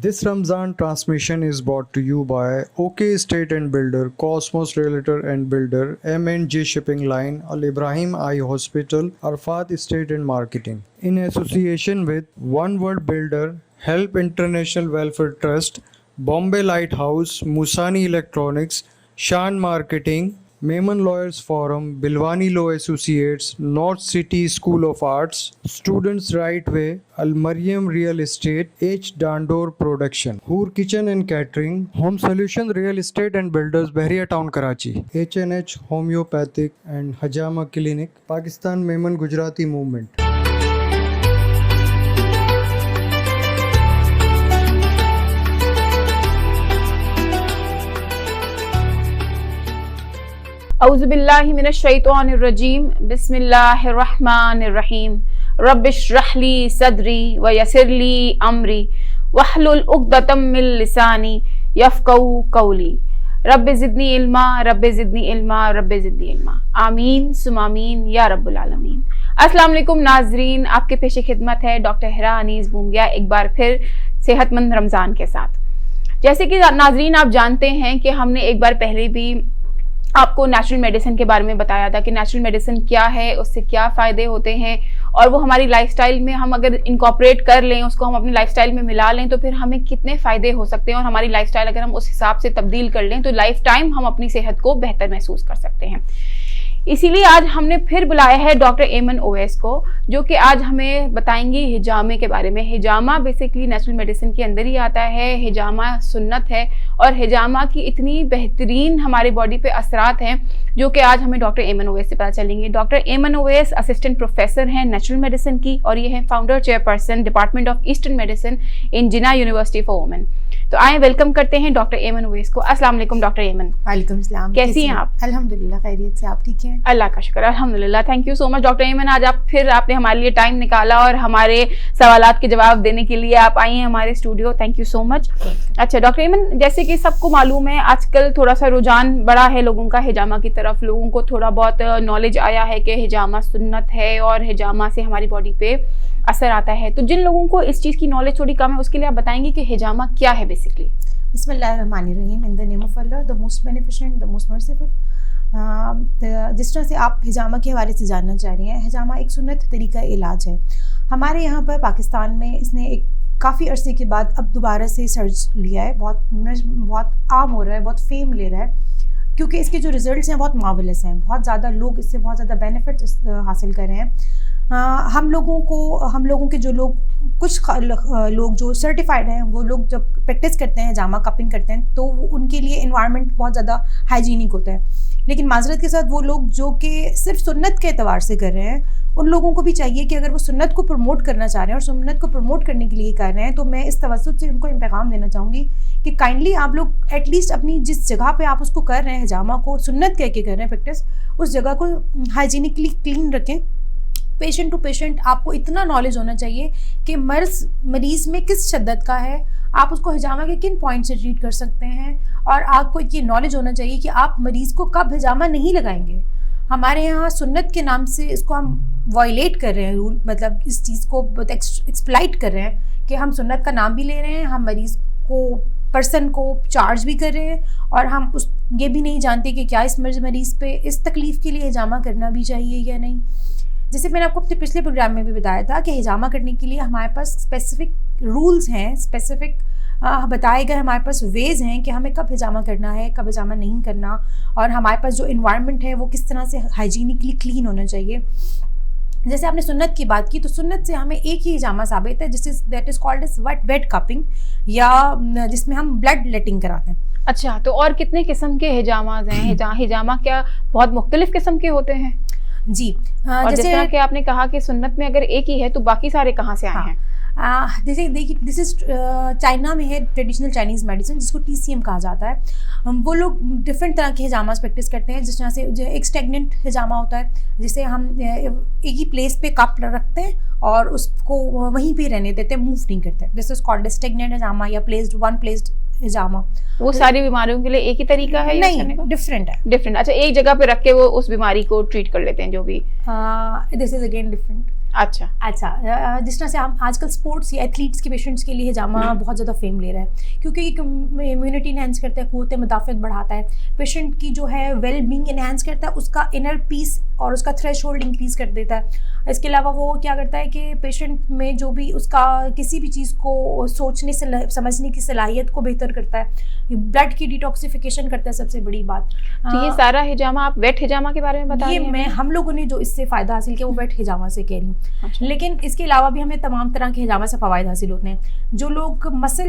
This Ramzan transmission is brought to you by OK Estate and Builder, Cosmos Realtor and Builder, M&G Shipping Line, Al Ibrahim Eye Hospital, Arfat Estate and Marketing. In association with One World Builder, Help International Welfare Trust, Bombay Lighthouse, Musani Electronics, Shan Marketing, Maiman Lawyers Forum, Bilwani Law Associates, North City School of Arts, Students Right Way, Al Mariam Real Estate, H. Dandor Production, Hoor Kitchen and Catering, Home Solution Real Estate and Builders, Bahria Town, Karachi, H&H Homeopathic and Hajama Clinic, Pakistan Maiman Gujarati Movement. औज़ुबिल्लाहि मिनश्शैतानिर्रजीम बिस्मिल्लाहिर्रहमानिर्रहीम रब्बिश्रहली सदरी व यस्सिरली अमरी वहलुल उक़दतम मिन लिसानी यफ़क़हू क़ौली rabbi ज़िदनी इल्मा rabbi ज़िदनी इल्मा rabbi ज़िदनी इल्मा आमीन सुम्मा आमीन या रब्बुल आलमीन। अस्सलाम वालेकुम नाज़रीन, आपके पेश खिदमत है डॉक्टर हिरा अनीस बूमबिया एक बार फिर सेहतमंद रमज़ान के साथ। जैसे कि नाज़रीन आप जानते हैं कि हमने एक बार पहले भी आपको नेचुरल मेडिसिन के बारे में बताया था कि नेचुरल मेडिसिन क्या है, उससे क्या फ़ायदे होते हैं और वो हमारी लाइफस्टाइल में हम अगर इनकॉर्पोरेट कर लें, उसको हम अपनी लाइफस्टाइल में मिला लें तो फिर हमें कितने फ़ायदे हो सकते हैं और हमारी लाइफस्टाइल अगर हम उस हिसाब से तब्दील कर लें तो लाइफ टाइम हम अपनी सेहत को बेहतर महसूस कर सकते हैं। इसीलिए आज हमने फिर बुलाया है डॉक्टर एमन ओवैस को, जो कि आज हमें बताएंगे हिजामे के बारे में। हिजामा बेसिकली नेचुरल मेडिसिन के अंदर ही आता है। हिजामा सुन्नत है और हिजामा की इतनी बेहतरीन हमारी बॉडी पे असरात हैं जो कि आज हमें डॉक्टर एमन ओवैस से पता चलेंगे। डॉक्टर एमन ओवैस असिस्टेंट प्रोफेसर हैं नेचुरल मेडिसिन की और ये हैं founder chairperson department of eastern medicine in Jinnah university for women. तो आए वेलकम करते हैं डॉक्टर एमन ओवैस को। अस्सलाम वालेकुम डॉक्टर एमन। वालेकुम सलाम। कैसी हैं आप? अल्हम्दुलिल्लाह खैरियत से, आप ठीक हैं? अल्लाह का शुक्र अल्हम्दुलिल्लाह। Thank you so much doctor एमन, आज आपने हमारे लिए टाइम निकाला और हमारे सवालात के जवाब देने के लिए आप आई हैं हमारे studio. Thank you so much. अच्छा डॉक्टर एमन, जैसे कि सबको मालूम है आजकल थोड़ा सा रुझान बढ़ा है लोगों का हिजामा की तरफ। लोगों को थोड़ा बहुत नॉलेज आया है कि हिजामा सुन्नत है और हिजामा से हमारी बॉडी पे असर आता है। तो जिन लोगों को इस चीज़ की नॉलेज थोड़ी कम है उसके लिए आप बताएंगे कि हिजामा क्या है बेसिकली? बिस्मिल्लाहिर्रहमानिर्रहीम। In the name of Allah, the most beneficent, the most merciful. जिस तरह से आप हिजामा के हवाले से जानना चाह रही हैं, हिजामा एक सुन्नत तरीका इलाज है। हमारे यहाँ पर पाकिस्तान में इसने एक काफ़ी अरसे के बाद अब दोबारा से सर्च लिया है, बहुत आम हो रहा है, बहुत फेम ले रहा है क्योंकि इसके जो रिज़ल्ट्स हैं बहुत मार्वलस हैं। बहुत ज़्यादा लोग इससे बहुत ज़्यादा बेनिफिट हासिल कर रहे हैं। हम लोगों के जो लोग कुछ लोग जो सर्टिफाइड हैं वो लोग जब प्रैक्टिस करते हैं हिजामा कपिंग करते हैं तो उनके लिए इन्वायरमेंट बहुत ज़्यादा हाइजीनिक होता है। लेकिन माजरत के साथ वो लोग जो कि सिर्फ सुन्नत के एतबार से कर रहे हैं उन लोगों को भी चाहिए कि अगर वो सुन्नत को प्रमोट करना चाह रहे हैं और सुन्नत को प्रमोट करने के लिए कर रहे हैं तो मैं इस तवज्जुह से उनको पैगाम देना चाहूँगी कि काइंडली आप लोग एटलीस्ट अपनी जिस जगह पे आप उसको कर रहे हैं हिजामा को सुन्नत कह के कर रहे हैं प्रैक्टिस, उस जगह को हाइजीनिकली क्लीन रखें। पेशेंट टू पेशेंट आपको इतना नॉलेज होना चाहिए कि मरीज़ में किस शिद्दत का है, आप उसको हिजामा के किन पॉइंट से ट्रीट कर सकते हैं और आपको ये नॉलेज होना चाहिए कि आप मरीज़ को कब हिजामा नहीं लगाएंगे। हमारे यहाँ सुन्नत के नाम से इसको हम वायलेट कर रहे हैं रूल, मतलब इस चीज़ को बहुत एक्सप्लाइट कर रहे हैं कि हम सुन्नत का नाम भी ले रहे हैं, हम मरीज़ को पर्सन को चार्ज भी कर रहे हैं और हम ये भी नहीं जानते कि क्या इस मरीज़ पे इस तकलीफ़ के लिए हिजामा करना भी चाहिए या नहीं। जैसे मैंने आपको अपने पिछले प्रोग्राम में भी बताया था कि हिजामा करने के लिए हमारे पास स्पेसिफिक रूल्स हैं, स्पेसिफिक बताए गए हमारे पास वेज़ हैं कि हमें कब हिजामा करना है, कब हिजामा नहीं करना, और हमारे पास जो इन्वायरमेंट है वो किस तरह से हाइजीनिकली क्लीन होना चाहिए। जैसे आपने सुन्नत की बात की तो सुन्नत से हमें एक ही हिजामा साबित है that is called as wet cupping, या जिसमें हम ब्लड लेटिंग कराते हैं। अच्छा, तो और कितने किस्म के हिजामाज हैं? हिजामा क्या बहुत मुख्तलिफ किस्म के होते हैं? जी, और जिस तरह के आपने कहा कि सुन्नत में अगर एक ही है तो बाकी सारे कहाँ से आए हैं? जैसे देखिए, दिस इज़ चाइना में है ट्रेडिशनल चाइनीज़ मेडिसिन जिसको TCM कहा जाता है। वो लोग डिफरेंट तरह के हिजामास प्रैक्टिस करते हैं, जिस तरह से जो एक स्टेगनेंट हिजामा होता है जिसे हम एक ही प्लेस पे कप रखते हैं और उसको वहीं पे रहने देते हैं, मूव नहीं करते। दिस इज़ कॉल्ड स्टेगनेंट हिजामा या प्लेस्ड हिजामा। वो सारी बीमारियों के लिए एक ही तरीका है? नहीं, डिफरेंट है। डिफरेंट, अच्छा, एक जगह पे रख के वो उस बीमारी को ट्रीट कर लेते हैं जो भी। This is again different. अच्छा अच्छा, जिस तरह से हम आजकल स्पोर्ट्स या एथलीट्स के पेशेंट्स के लिए हिजामा बहुत ज़्यादा फेम ले रहा है, क्योंकि इम्यूनिटी इनहेंस करता है, क़ुव्वत मुदाफ़अत बढ़ाता है, पेशेंट की जो है वेल बींग इनहेंस करता है, उसका इनर पीस और उसका थ्रेशोल्ड इंक्रीज़ कर देता है। इसके अलावा वो क्या करता है कि पेशेंट में जो भी उसका किसी भी चीज़ को सोचने से समझने की सलाहियत को बेहतर करता है, ब्लड की डिटॉक्सिफिकेशन करता है, सबसे बड़ी बात। तो ये सारा हिजामा आप वेट हिजामा के बारे में बता रही हैं? ये हम लोगों ने जो इससे फ़ायदा हासिल किया वो वेट हिजामा से कह रही हूँ। अच्छा। लेकिन इसके अलावा भी हमें तमाम तरह के हिजामा से फ़वाइद हासिल होते हैं। जो लोग मसल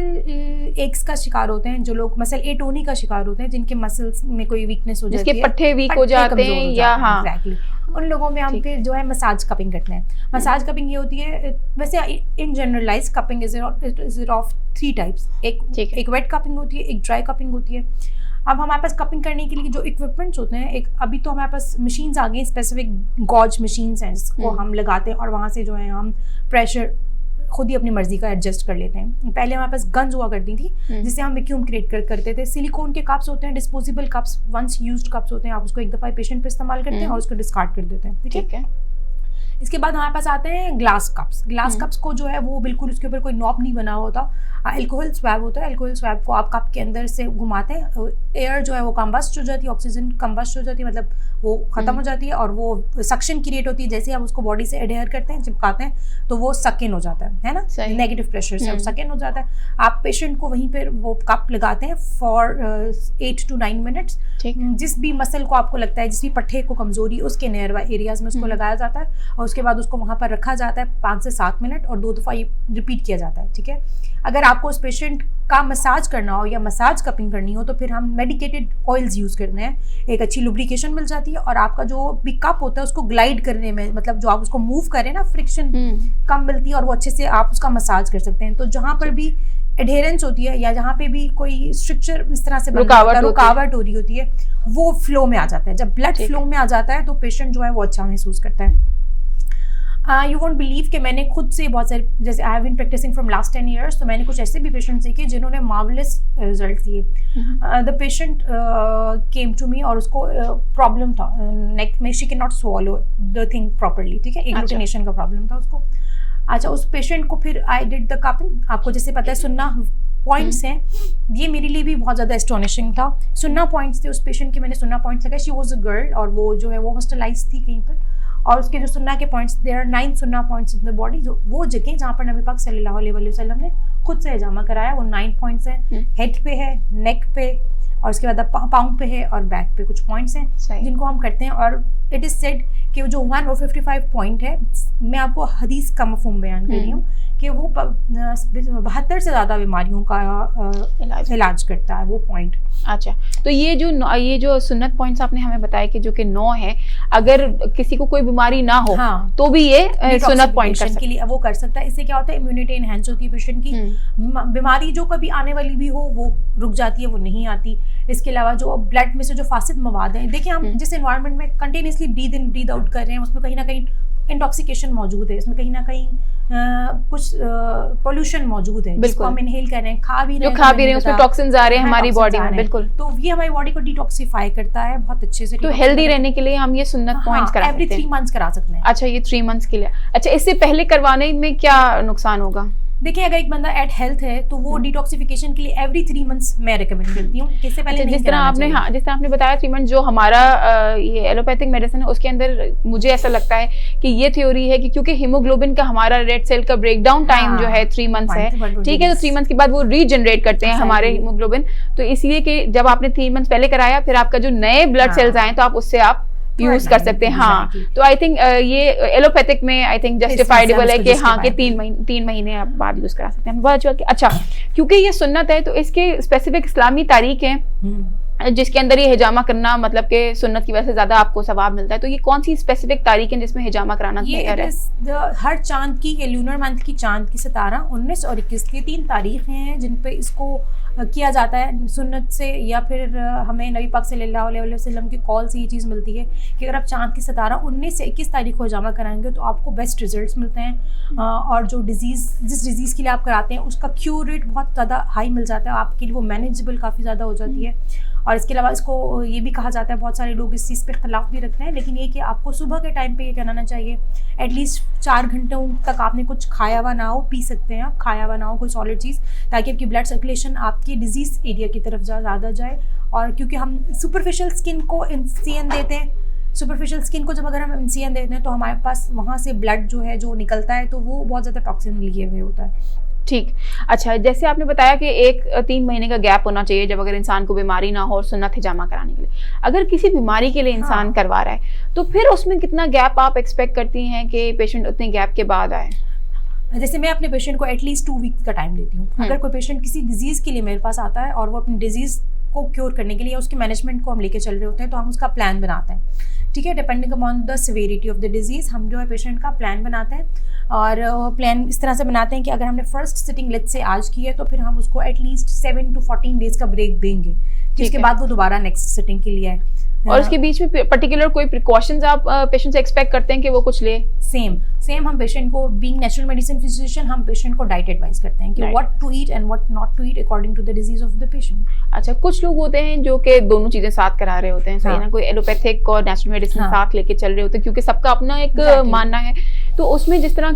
एक्स का शिकार होते हैं, जो लोग मसल एटोनी का शिकार होते हैं, जिनके मसल्स में कोई वीकनेस हो जाती है, जिसके पट्टे वीक हो जाते हैं, या हाँ एग्जैक्टली, उन लोगों में हम फिर जो है मसाज कपिंग करते हैं। मसाज कपिंग ये होती है, वैसे in generalize cupping is of 3 types. एक वेट कपिंग होती है, एक ड्राई कपिंग होती है। अब हमारे पास कपिंग करने के लिए जो इक्विपमेंट्स होते हैं, एक अभी तो हमारे पास मशीन्स आ गई, स्पेसिफिक गॉज मशीन्स हैं जिसको हम लगाते हैं और वहाँ से जो है हम प्रेशर खुद ही अपनी मर्जी का एडजस्ट कर लेते हैं। पहले हमारे पास गन्स हुआ करती थी जिससे हम वैक्यूम क्रिएट करते थे। सिलिकॉन के कप्स होते हैं, disposable cups, once used cups होते हैं, आप उसको एक दफ़ा पेशेंट पे इस्तेमाल करते हैं और उसको डिस्कार्ड कर देते हैं। ठीक है। इसके बाद हमारे पास आते हैं ग्लास कप्स। ग्लास कप्स को जो है वो बिल्कुल उसके ऊपर कोई नॉब नहीं बना होता, अल्कोहल स्वैब होता है। अल्कोहल स्वैब को आप कप के अंदर से घुमाते हैं, एयर जो है वो कम्बस्ट हो जाती है, ऑक्सीजन कम्बस्ट हो जाती है, मतलब वो ख़त्म हो जाती है और वो सक्शन क्रिएट होती है। जैसे आप उसको बॉडी से एडहेयर करते हैं, चिपकाते हैं, तो वो सकिन हो जाता है ना, नेगेटिव प्रेशर से सकिन हो जाता है। आप पेशेंट को वहीं पर वो कप लगाते हैं फॉर 8 to 9 मिनट्स। जिस भी मसल को आपको लगता है, जिस भी पट्टे को कमजोरी, उसके नियर एरियाज में उसको लगाया जाता है और उसके बाद उसको वहाँ पर रखा जाता है 5 से 7 मिनट और 2 दफ़ा ये रिपीट किया जाता है। ठीक है। अगर आपको उस पेशेंट का मसाज करना हो या मसाज कपिंग करनी हो तो फिर हम मेडिकेटेड ऑयल्स यूज़ करते हैं, एक अच्छी लुब्रिकेशन मिल जाती है और आपका जो भी कप होता है उसको ग्लाइड करने में, मतलब जो आप उसको मूव करें ना, फ्रिक्शन कम मिलती है और वो अच्छे से आप उसका मसाज कर सकते हैं। तो जहाँ पर भी एडहेरेंस होती है या जहाँ पे भी कोई स्ट्रक्चर इस तरह से रुकावट हो रही होती है, वो फ्लो में आ जाता है। जब ब्लड फ्लो में आ जाता है तो पेशेंट जो है वो अच्छा महसूस करता है। यू वोंट बिलीव कि मैंने खुद से बहुत सारे, जैसे I have been practising from last 10 years, तो मैंने कुछ ऐसे भी पेशेंट्स देखे जिन्होंने मार्वलस रिजल्ट दिए। The patient came to me और उसको प्रॉब्लम था नेक में, she can not swallow the thing properly. ठीक है, एग्लूटिनेशन का प्रॉब्लम था उसको। अच्छा, उस पेशेंट को फिर आई डिड द कपिंग। आपको जैसे पता है सुन्ना पॉइंट्स हैं, ये मेरे लिए भी बहुत ज़्यादा एस्टोनिशिंग था। सुन्ना पॉइंट्स थे उस पेशेंट के, मैंने सुन्ना पॉइंट्स लगाए। शी वॉज अ गर्ल और वो जो है वो हॉस्टलाइज थी कहीं पर, और उसके जो सुन्ना के पॉइंट्स, देयर आर 9 सुन्ना पॉइंट्स इन द बॉडी। जो वो जगह जहाँ पर नबी पाक सल्लल्लाहु अलैहि वसल्लम ने खुद से हिजामा कराया, वो 9 पॉइंट्स हैं। हेड पे है, नेक पे, और उसके बाद पाँव पे है और बैक पे कुछ पॉइंट्स हैं जिनको हम करते हैं। और इट इज़ सेड कि जो 155 पॉइंट है, मैं आपको हदीस का मफहूम बयान कर रही हूँ कि वो 72 से ज़्यादा बीमारियों का इलाज करता है वो पॉइंट। अच्छा, तो ये जो सुन्नत पॉइंट्स आपने हमें बताया कि जो कि 9 है, अगर किसी को कोई बीमारी ना हो तो भी ये सुन्नत पॉइंट के लिए वो कर सकता है। इससे क्या होता है, इम्यूनिटी इनहेंस होती है पेशेंट की, बीमारी जो कभी आने वाली भी हो वो रुक जाती है, वो नहीं आती। इसके अलावा जो ब्लड में से जो फासिद मवाद हैं, देखिए हम जिस एनवायरनमेंट में continuously breathe in breathe out कर रहे हैं, उसमें कहीं ना कहीं इंटॉक्सिकेशन मौजूद है, इसमें कहीं ना कहीं कुछ पोल्यूशन मौजूद है जिसको हम इनहेल कर रहे हैं, खा भी रहे हैं, उसमें टॉक्सिन्स आ रहे हैं हमारी बॉडी में। बिल्कुल, तो ये हमारी बॉडी को डिटॉक्सिफाई करता है बहुत अच्छे से। तो हेल्दी रहने के लिए हम ये सुन्नत पॉइंट्स करा सकते हैं, एवरी 3 मंथ्स करा सकते हैं। अच्छा, ये 3 मंथ्स के लिए। अच्छा, इससे पहले करवाने में क्या नुकसान होगा? देखिए, अगर एक बंदा एट हेल्थ है तो वो डिटॉक्सिफिकेशन के लिए एवरी 3 मंथ्स मैं रिकमेंड करती हूँ। इससे पहले जिस तरह आपने बताया 3 मंथ जो हमारा ये एलोपैथिक मेडिसिन है उसके अंदर मुझे ऐसा लगता है कि ये थ्योरी है कि क्योंकि हीमोग्लोबिन का हमारा रेड सेल का ब्रेकडाउन टाइम जो है 3 मंथ्स है, ठीक है, तो 3 मंथ्स के बाद वो रीजनरेट करते हैं हमारे हीमोग्लोबिन। तो इसलिए कि जब आपने 3 मंथ्स पहले कराया, फिर आपका जो नए ब्लड सेल्स आए तो आप उससे आप यूज कर सकते हैं। हाँ, तो आई थिंक ये एलोपैथिक में आई थिंक जस्टिफाइडेबल है कि हाँ, कि 3 महीने आप बाद यूज करा सकते हैं। बहुत अच्छा, क्योंकि ये सुन्नत है तो इसके स्पेसिफिक इस्लामी तारीख है जिसके अंदर ये हिजामा करना, मतलब कि सुन्नत की वजह से ज्यादा आपको सवाब मिलता है। तो ये कौन सी स्पेसिफिक तारीख है जिसमें हिजामा कराना है? हर चांद की, ये लूनर मंथ की चांद की 17, 19 और 21 की 3 तारीखें हैं जिन पे इसको किया जाता है सुन्नत से, या फिर हमें नबी पाक सल्लल्लाहु अलैहि वसल्लम की कॉल से ये चीज़ मिलती है कि अगर आप चांद की 17, 19 से 21 तारीख को हिजामा कराएंगे तो आपको बेस्ट रिजल्ट्स मिलते हैं। और जो जिस डिज़ीज़ के लिए आप कराते हैं उसका क्यूर रेट बहुत ज़्यादा हाई मिल जाता है, आपके लिए वो मैनेजेबल काफ़ी ज़्यादा हो जाती है। और इसके अलावा इसको ये भी कहा जाता है, बहुत सारे लोग इस चीज़ पे इख्तलाफ भी रखते हैं, लेकिन ये कि आपको सुबह के टाइम पे ये कराना चाहिए। एटलीस्ट 4 घंटों तक आपने कुछ खाया हुआ ना हो, पी सकते हैं आप खाया हुआ ना हो कोई सॉलिड चीज़, ताकि आपकी ब्लड सर्कुलेशन आपकी डिजीज़ एरिया की तरफ ज़्यादा जाए। और क्योंकि हम सुपरफिशियल स्किन को इंसियन देते हैं, सुपरफिशियल स्किन को जब अगर हम इंसियन देते हैं तो हमारे पास वहाँ से ब्लड जो है जो निकलता है तो वो बहुत ज़्यादा टॉक्सिन लिए हुए होता है। ठीक। अच्छा, जैसे आपने बताया कि 3 महीने का गैप होना चाहिए जब अगर इंसान को बीमारी ना हो और सुन्नत हिजामा कराने के लिए। अगर किसी बीमारी के लिए इंसान करवा रहा है तो फिर उसमें कितना गैप आप एक्सपेक्ट करती हैं कि पेशेंट उतने गैप के बाद आए? जैसे मैं अपने पेशेंट को एटलीस्ट 2 वीक का टाइम देती हूँ। अगर कोई पेशेंट किसी डिजीज़ के लिए मेरे पास आता है और वो अपनी डिजीज़ को क्योर करने के लिए उसके मैनेजमेंट को हम लेके चल रहे होते हैं, तो हम उसका प्लान बनाते हैं, ठीक है, depending upon the severity of the disease. हम जो है पेशेंट का प्लान बनाते हैं और प्लान इस तरह से बनाते हैं कि अगर हमने फर्स्ट सिटिंग लेट्स से आज की है तो फिर हम उसको एटलीस्ट 7 to 14 डेज़ का ब्रेक देंगे, जिसके बाद वो दोबारा नेक्स्ट सिटिंग के लिए है। और उसके बीच में पर्टिकुलर कोई प्रिकॉशंस आप पेशेंट से एक्सपेक्ट करते हैं कि वो कुछ ले? सेम हम पेशेंट को, बीइंग नेचुरल मेडिसिन फिजिशियन, हम पेशेंट को डाइट एडवाइस करते हैं कि what to eat and what not to eat according to the disease of the patient. अच्छा, कुछ लोग होते हैं जो कि दोनों चीजें साथ करा रहे होते हैं, सही ना, कोई एलोपैथिक और नेचुरल मेडिसिन साथ लेके चल रहे होते हैं, क्योंकि सबका अपना एक मानना है। तो उसमें जिस तरह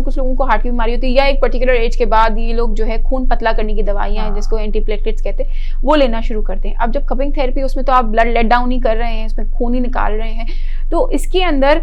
कुछ लोगों को हार्ट की बीमारी होती है या एक पर्टिकुलर एज के बाद ये लोग जो है खून पतला करने की दवाइयां हैं जिसको एंटीप्लेटलेट्स कहते हैं, वो लेना शुरू करते हैं। अब जब कपिंग थेरेपी, उसमें तो आप ब्लड लेट डाउन ही कर रहे हैं, इसमें खून ही निकाल रहे हैं, तो इसके अंदर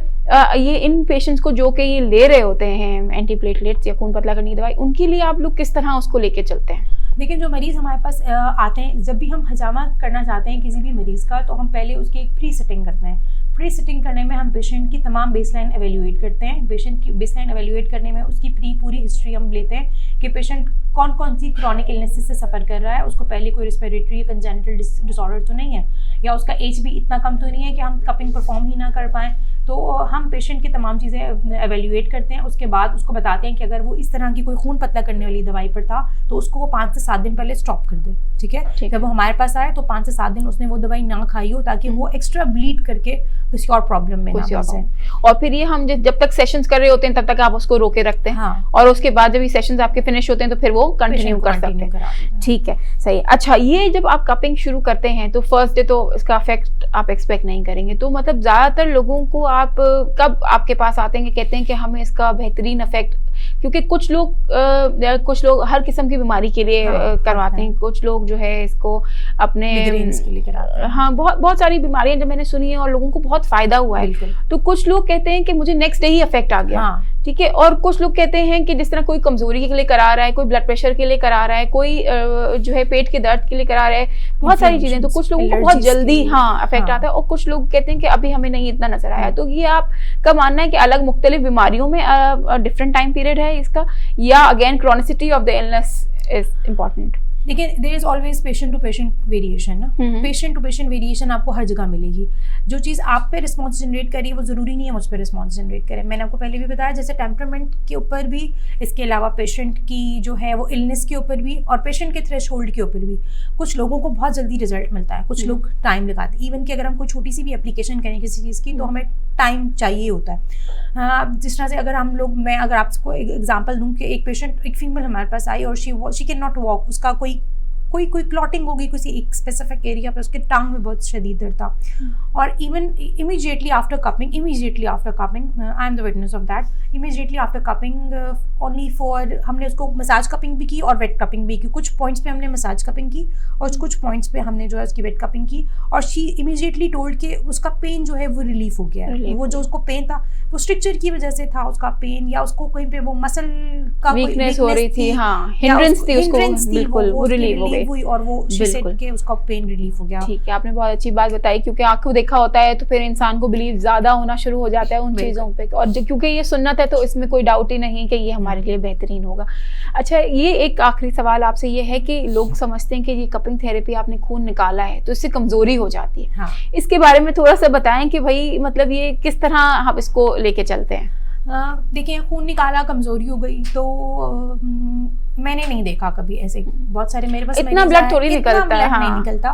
ये इन पेशेंट्स को जो कि ये ले रहे होते हैं एंटीप्लेटलेट्स या खून पतला करने की दवाई, उनके लिए आप लोग किस तरह उसको लेके चलते हैं? देखिए, जो मरीज़ हमारे पास आते हैं, जब भी हम हजामा करना चाहते हैं किसी भी मरीज़ का, तो हम पहले उसकी एक प्री सेटिंग करते हैं। प्री सेटिंग करने में हम पेशेंट की तमाम बेसलाइन एवेल्यूएट करते हैं। पेशेंट की बेसलाइन एवेल्यूएट करने में उसकी पूरी हिस्ट्री हम लेते हैं कि पेशेंट कौन कौन सी क्रॉनिक इलनेसेस से सफ़र कर रहा है, उसको पहले कोई रिस्पिरेटरी या कंजेनिटल डिसऑर्डर तो नहीं है, या उसका एज भी इतना कम तो नहीं है कि हम कपिंग परफॉर्म ही ना कर पाएँ। तो हम पेशेंट की तमाम चीज़ें एवेल्यूएट करते हैं। उसके बाद उसको बताते हैं कि अगर वो इस तरह की कोई खून पतला करने वाली दवाई पर था तो उसको वो 5 से 7 दिन पहले स्टॉप कर दे, ठीक है। जब वो हमारे पास आए तो 5 से 7 दिन उसने वो दवाई ना खाई हो, ताकि वो एक्स्ट्रा ब्लीड करके किसी और प्रॉब्लम में ना फंसे। और फिर ये हम जब तक सेशंस कर रहे होते हैं तब तक आप उसको रोके रखते हैं, और उसके बाद जब ये सेशंस आपके फिनिश होते हैं तो फिर वो कंटिन्यू कर सकते हैं। ठीक है, सही। अच्छा, ये जब आप कपिंग शुरू करते हैं तो फर्स्ट डे तो इसका इफेक्ट आप एक्सपेक्ट नहीं करेंगे, तो मतलब ज्यादातर लोगों को आप कब आपके पास आते हैं कि कहते हैं कि हमें इसका बेहतरीन इफेक्ट, क्योंकि कुछ लोग हर किस्म की बीमारी के लिए करवाते हैं, कुछ लोग जो है इसको अपने के लिए कराते हैं। हाँ, बहुत सारी बीमारियां जब मैंने सुनी है और लोगों को बहुत फायदा हुआ है। तो कुछ लोग कहते हैं कि मुझे नेक्स्ट डे ही इफेक्ट आ गया, ठीक है, और कुछ लोग कहते हैं कि जिस तरह कोई कमजोरी के लिए करा रहा है, कोई ब्लड प्रेशर के लिए करा रहा है, कोई जो है पेट के दर्द के लिए करा रहा है, बहुत सारी चीजें, तो कुछ लोगों को बहुत जल्दी इफेक्ट आता है, और कुछ लोग कहते हैं कि अभी हमें नहीं इतना नजर आया। तो ये आपका मानना है कि अलग मुख्तलिफ बीमारियों में डिफरेंट टाइम पीरियड है इसका, या again chronicity of the illness is important? देखिए, there is always patient to patient variation ना, पेशेंट टू पेशेंट वेरिएशन आपको हर जगह मिलेगी। जो चीज़ आप पे रिस्पॉन्स जनरेट करी है वो ज़रूरी नहीं है मुझ पर रिस्पॉन्स जनरेट करे। मैंने आपको पहले भी बताया, जैसे टेम्परामेंट के ऊपर भी, इसके अलावा पेशेंट की जो है वो इलनेस के ऊपर भी, और पेशेंट के थ्रेशहोल्ड के ऊपर भी। कुछ लोगों को बहुत जल्दी रिजल्ट मिलता है, कुछ लोग टाइम लगाते हैं। इवन कि अगर हम कोई छोटी सी भी एप्लीकेशन करें किसी चीज़ की तो हमें टाइम चाहिए होता है। जिस तरह से अगर हम लोग, मैं अगर आपको एक एग्जांपल दूं कि एक पेशेंट, एक फीमेल हमारे पास आई और शी कैन नॉट वॉक, उसका कोई क्लॉटिंग होगी किसी एक स्पेसिफिक एरिया पे, उसके टांग में बहुत शदीद दर्द था, और even immediately after cupping I am the witness of that, immediately after cupping only for, हमने उसको मसाज कपिंग भी की और वेट कपिंग भी की। कुछ पॉइंट्स पे हमने मसाज कपिंग की और कुछ पॉइंट्स पे हमने जो है उसकी वेट कपिंग की, और शी इमीडिएटली टोल्ड के उसका पेन जो है वो रिलीफ हो गया है। वो जो उसको पेन था वो स्ट्रक्चर की वजह से था उसका पेन, या उसको कहीं पे वो मसल का वीकनेस हो रही थी, हिंड्रेंस थी उसको, बिल्कुल वो रिलीव हो गई और वो के उसका पेन रिलीफ हो गया। ठीक है, आपने बहुत अच्छी बात बताई, क्योंकि आंखों देखा होता है तो फिर इंसान को बिलीव ज्यादा होना शुरू हो जाता है उन चीजों पे, और क्योंकि ये सुन्नत है तो इसमें कोई डाउट ही नहीं कि ये हमारे लिए बेहतरीन होगा। अच्छा, ये एक आखिरी सवाल आपसे ये है कि लोग समझते हैं कि ये कपिंग थेरेपी आपने खून निकाला है तो इससे कमजोरी हो जाती है, इसके बारे में थोड़ा सा बताएं कि भाई मतलब ये किस तरह हम इसको लेके चलते हैं? देखिए, खून निकाला कमजोरी हो गई तो मैंने नहीं देखा कभी ऐसे। बहुत सारे मेरे पास इतना ब्लड थोड़ी निकलता है, नहीं निकलता।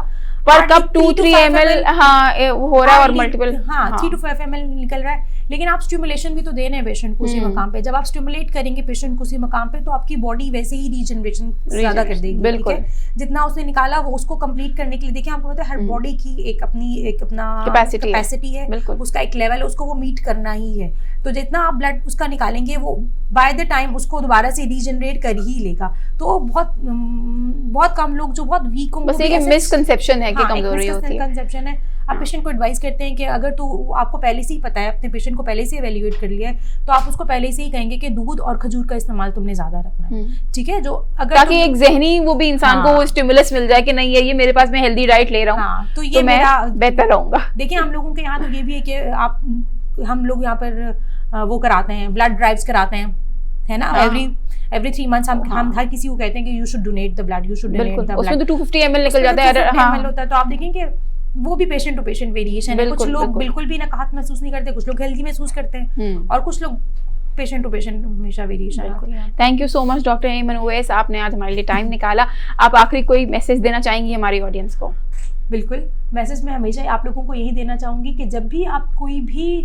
पर कप 2-3 ml हाँ हो रहा है और मल्टीपल हाँ 3 to 5 ml निकल रहा है, लेकिन आप स्टिमुलेशन भी तो दे रहे हैं पेशेंट को उसी मकाम पे। जब आप स्टिमुलेट करेंगे पेशेंट को उसी मकाम पे तो आपकी बॉडी वैसे ही रीजनरेशन ज्यादा कर देगी। बिल्कुल, जितना उसने निकाला वो उसको कंप्लीट करने के लिए, देखिए आपको पता है हर बॉडी की एक अपना कैपेसिटी है, उसका एक लेवल है, उसको वो मीट करना ही है। तो जितना आप ब्लड उसका निकालेंगे वो बाय द टाइम उसको दोबारा से रीजनरेट कर ही लेगा। तो बहुत कम लोग जो बहुत वीक होंगे, बस एक मिसकंसेप्शन है कि कमजोरी होती है, कंसेप्शन है। आप पेशेंट को एडवाइस करते हैं कि अगर तो आपको पहले से ही पता है, अपने पेशेंट को पहले से एवेल्युएट कर लिया है, तो आप उसको पहले से ही कहेंगे कि दूध और खजूर का इस्तेमाल तुमने ज्यादा रखना है, ठीक है, जो अगर ताकि एक जहनी वो भी इंसान को स्टिमुलस मिल जाए कि नहीं ये मेरे पास मैं हेल्दी डाइट ले रहा हूँ, तो ये मैं बेहतर रहूंगा। देखिए हम लोगों के यहाँ तो ये भी है कि हम लोग यहाँ पर वो कराते हैं, ब्लड ड्राइव्स कराते हैं, है ना, एवरी 3 मंथ्स हम हर किसी को कहते हैं कि you should donate the blood, you should donate the blood. उसमें तो 250 ml निकल जाता है, 250 ml होता है। तो आप देखेंगे वो भी पेशेंट टू पेशेंट वेरिएशन है। कुछ लोग बिल्कुल भी नकाहत महसूस नहीं करते, कुछ लोग हेल्दी महसूस करते हैं, और कुछ लोग पेशेंट टू पेशेंट हमेशा वेरिएशन आती है। Thank you so much doctor Ayman Owais, आपने आज हमारे लिए टाइम निकाला। आप आखिरी कोई मैसेज देना चाहेंगी हमारी ऑडियंस को? बिल्कुल, मैसेज मैं हमेशा आप लोगों को यही देना चाहूँगी कि जब भी आप कोई भी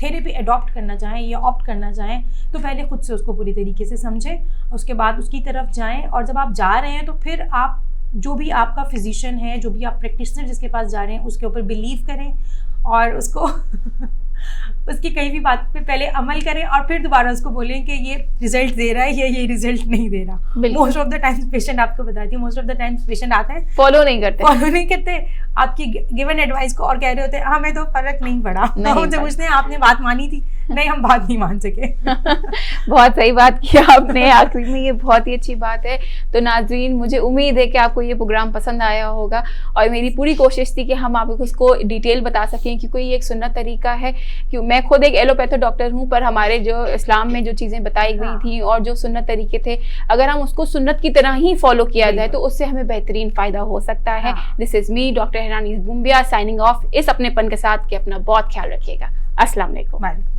थेरेपी अडॉप्ट करना चाहें या ऑप्ट करना चाहें तो पहले खुद से उसको पूरी तरीके से समझें, उसके बाद उसकी तरफ जाएं, और जब आप जा रहे हैं तो फिर आप जो भी आपका फिजिशियन है, जो भी आप प्रैक्टिशनर जिसके पास जा रहे हैं उसके ऊपर बिलीव करें और उसको उसकी कहीं भी बात पे पहले अमल करें और फिर दोबारा उसको बोलें कि ये रिजल्ट दे रहा है या ये रिजल्ट नहीं दे रहा। Most of the times patient आपको बताती है, most of the times patient आते हैं फॉलो नहीं करते आपकी गिवन एडवाइस को और कह रहे होते हैं हमें तो फर्क नहीं पड़ा, हमसे पूछते हैं आपने बात मानी थी? नहीं, हम बात नहीं मान सके। बहुत सही बात किया आपने आखिरी में, ये बहुत ही अच्छी बात है। तो नाज़रीन, मुझे उम्मीद है कि आपको ये प्रोग्राम पसंद आया होगा और मेरी पूरी कोशिश थी कि हम आपको उसको डिटेल बता सकें, क्योंकि ये एक सुन्नत तरीका है। कि मैं खुद एक एलोपैथो डॉक्टर हूँ, पर हमारे जो इस्लाम में जो चीज़ें बताई गई थी और जो सुन्नत तरीके थे, अगर हम उसको सुन्नत की तरह ही फॉलो किया जाए तो उससे हमें बेहतरीन फ़ायदा हो सकता है। दिस इज़ मी डॉक्टर हैनानीज़ बुम्बिया साइनिंग ऑफ इस अपनेपन के साथ कि अपना बहुत ख्याल रखिएगा। अस्सलाम वालेकुम।